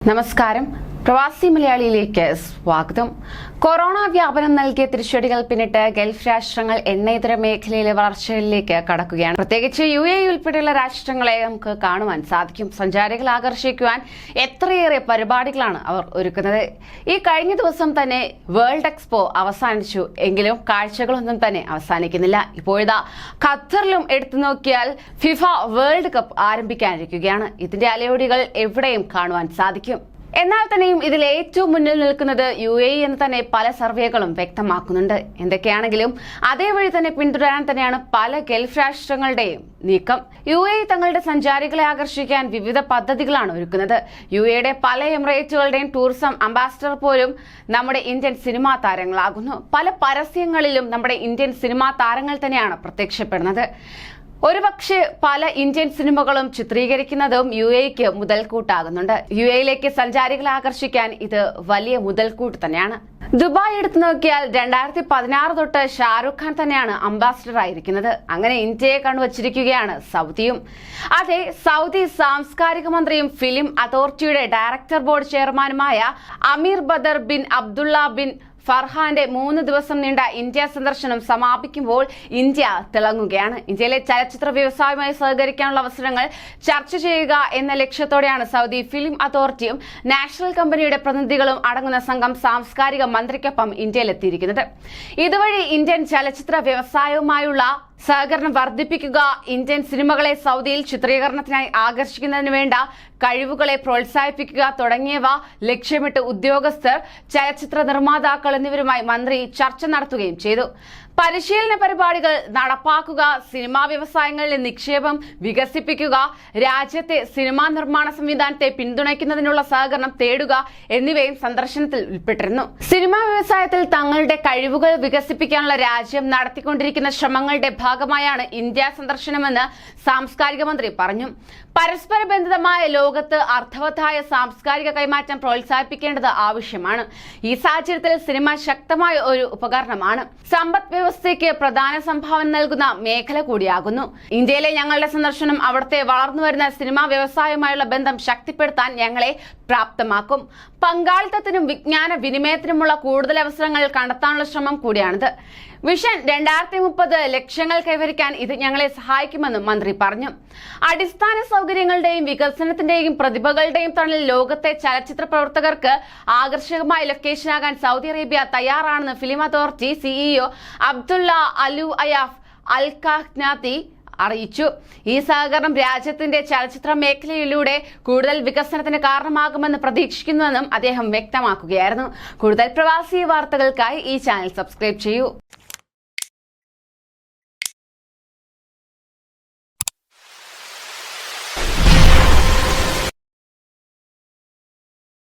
നമസ്കാരം. പ്രവാസി മലയാളിയിലേക്ക് സ്വാഗതം. കൊറോണ വ്യാപനം നൽകിയ തിരിച്ചടികൾ പിന്നിട്ട് ഗൾഫ് രാഷ്ട്രങ്ങൾ എണ്ണയിതര മേഖലയിലെ വളർച്ചയിലേക്ക് കടക്കുകയാണ്. പ്രത്യേകിച്ച് UAE ഉൾപ്പെടെയുള്ള രാഷ്ട്രങ്ങളെ നമുക്ക് കാണുവാൻ സാധിക്കും. സഞ്ചാരികളെ ആകർഷിക്കുവാൻ എത്രയേറെ പരിപാടികളാണ് അവർ ഒരുക്കുന്നത്. ഈ കഴിഞ്ഞ ദിവസം തന്നെ വേൾഡ് എക്സ്പോ അവസാനിച്ചു. എങ്കിലും കാഴ്ചകളൊന്നും തന്നെ അവസാനിക്കുന്നില്ല. ഇപ്പോഴിതാ ഖത്തറിലും എടുത്തു നോക്കിയാൽ ഫിഫ വേൾഡ് കപ്പ് ആരംഭിക്കാനിരിക്കുകയാണ്. ഇതിന്റെ അലയൊടികൾ എവിടെയും കാണുവാൻ സാധിക്കും. എന്നാൽ തന്നെയും ഇതിൽ ഏറ്റവും മുന്നിൽ നിൽക്കുന്നത് UAE എന്ന് തന്നെ പല സർവേകളും വ്യക്തമാക്കുന്നുണ്ട്. എന്തൊക്കെയാണെങ്കിലും അതേ വഴി തന്നെ പിന്തുടരാൻ തന്നെയാണ് പല ഗൾഫ് രാഷ്ട്രങ്ങളുടെയും നീക്കം. UAE തങ്ങളുടെ സഞ്ചാരികളെ ആകർഷിക്കാൻ വിവിധ പദ്ധതികളാണ് ഒരുക്കുന്നത്. UAEയുടെ പല എമിറേറ്റുകളുടെയും ടൂറിസം അംബാസിഡർ പോലും നമ്മുടെ ഇന്ത്യൻ സിനിമാ താരങ്ങളാകുന്നു. പല പരസ്യങ്ങളിലും നമ്മുടെ ഇന്ത്യൻ സിനിമാ താരങ്ങൾ തന്നെയാണ് പ്രത്യക്ഷപ്പെടുന്നത്. ഒരുപക്ഷെ പല ഇന്ത്യൻ സിനിമകളും ചിത്രീകരിക്കുന്നതും UAEക്ക് മുതൽക്കൂട്ടാകുന്നുണ്ട്. UAEയിലേക്ക് സഞ്ചാരികളെ ആകർഷിക്കാൻ ഇത് വലിയ മുതൽക്കൂട്ട് തന്നെയാണ്. ദുബായ് എടുത്തു നോക്കിയാൽ 2016 തൊട്ട് ഷാരൂഖ് ഖാൻ തന്നെയാണ് അംബാസിഡർ ആയിരിക്കുന്നത്. അങ്ങനെ ഇന്ത്യയെ കണ്ടുവച്ചിരിക്കുകയാണ് സൗദിയും. അതെ, സൗദി സാംസ്കാരിക മന്ത്രിയും ഫിലിം അതോറിറ്റിയുടെ ഡയറക്ടർ ബോർഡ് ചെയർമാനുമായ അമീർ ബദർ ബിൻ അബ്ദുള്ള ബിൻ ഫർഹാന്റെ 3 ദിവസം നീണ്ട ഇന്ത്യ സന്ദർശനം സമാപിക്കുമ്പോൾ ഇന്ത്യ തിളങ്ങുകയാണ്. ഇന്ത്യയിലെ ചലച്ചിത്ര വ്യവസായവുമായി സഹകരിക്കാനുള്ള അവസരങ്ങൾ ചർച്ച ചെയ്യുക എന്ന ലക്ഷ്യത്തോടെയാണ് സൗദി ഫിലിം അതോറിറ്റിയും നാഷണൽ കമ്പനിയുടെ പ്രതിനിധികളും അടങ്ങുന്ന സംഘം സാംസ്കാരിക മന്ത്രിക്കൊപ്പം ഇന്ത്യയിലെത്തിയിരിക്കുന്നത്. ഇതുവഴി ഇന്ത്യൻ ചലച്ചിത്ര വ്യവസായവുമായുള്ള സഹകരണം വർദ്ധിപ്പിക്കുക, ഇന്ത്യൻ സിനിമകളെ സൗദിയിൽ ചിത്രീകരണത്തിനായി ആകർഷിക്കുന്നതിന് വേണ്ട കഴിവുകളെ പ്രോത്സാഹിപ്പിക്കുക തുടങ്ങിയവ ലക്ഷ്യമിട്ട് ഉദ്യോഗസ്ഥർ, ചലച്ചിത്ര നിർമ്മാതാക്കൾ എന്നിവരുമായി മന്ത്രി ചർച്ച നടത്തുകയും ചെയ്തു. പരിശീലന പരിപാടികൾ നടപ്പാക്കുക, സിനിമാ വ്യവസായങ്ങളിലെ നിക്ഷേപം വികസിപ്പിക്കുക, രാജ്യത്തെ സിനിമാ നിർമ്മാണ സംവിധാനത്തെ പിന്തുണയ്ക്കുന്നതിനുള്ള സഹകരണം തേടുക എന്നിവയും സന്ദർശനത്തിൽ ഉൾപ്പെട്ടിരുന്നു. സിനിമാ വ്യവസായത്തിൽ തങ്ങളുടെ കഴിവുകൾ വികസിപ്പിക്കാനുള്ള രാജ്യം നടത്തിക്കൊണ്ടിരിക്കുന്ന ശ്രമങ്ങളുടെ ഭാഗമായാണ് ഇന്ത്യ സന്ദർശനമെന്ന് സാംസ്കാരിക മന്ത്രി പറഞ്ഞു. പരസ്പര ബന്ധിതമായ ലോകത്ത് അർത്ഥവത്തായ സാംസ്കാരിക കൈമാറ്റം പ്രോത്സാഹിപ്പിക്കേണ്ടത് ആവശ്യമാണ്. ഈ സാഹചര്യത്തിൽ സിനിമ ശക്തമായ ഒരു ഉപകരണമാണ്. സമ്പദ് വ്യവസ്ഥയ്ക്ക് പ്രധാന സംഭാവന നൽകുന്ന മേഖല കൂടിയാകുന്നു. ഇന്ത്യയിലെ ഞങ്ങളുടെ സന്ദർശനം അവിടുത്തെ വളർന്നുവരുന്ന സിനിമാ വ്യവസായവുമായുള്ള ബന്ധം ശക്തിപ്പെടുത്താൻ ഞങ്ങളെ പ്രാപ്തമാക്കും. പങ്കാളിത്തത്തിനും വിജ്ഞാന വിനിമയത്തിനുമുള്ള കൂടുതൽ അവസരങ്ങൾ കണ്ടെത്താനുള്ള ശ്രമം കൂടിയാണിത്. വിഷൻ 2030 ലക്ഷ്യങ്ങൾ കൈവരിക്കാൻ ഇത് ഞങ്ങളെ സഹായിക്കുമെന്നും മന്ത്രി പറഞ്ഞു. അടിസ്ഥാന സൗകര്യങ്ങളുടെയും വികസനത്തിന്റെയും പ്രതിഭകളുടെയും തണലിൽ ലോകത്തെ ചലച്ചിത്ര പ്രവർത്തകർക്ക് ആകർഷകമായ ലൊക്കേഷനാകാൻ സൗദി അറേബ്യ തയ്യാറാണെന്ന് ഫിലിം അതോറിറ്റി CEO അബ്ദുള്ള അലു അയാഫ് അൽ ഖഹ്നാത്തി അറിയിച്ചു. ഈ സഹകരണം രാജ്യത്തിന്റെ ചലച്ചിത്ര മേഖലയിലൂടെ കൂടുതൽ വികസനത്തിന് കാരണമാകുമെന്ന് പ്രതീക്ഷിക്കുന്നുവെന്നും അദ്ദേഹം വ്യക്തമാക്കുകയായിരുന്നു. കൂടുതൽ പ്രവാസി വാർത്തകൾക്കായി ഈ ചാനൽ സബ്സ്ക്രൈബ് ചെയ്യൂ.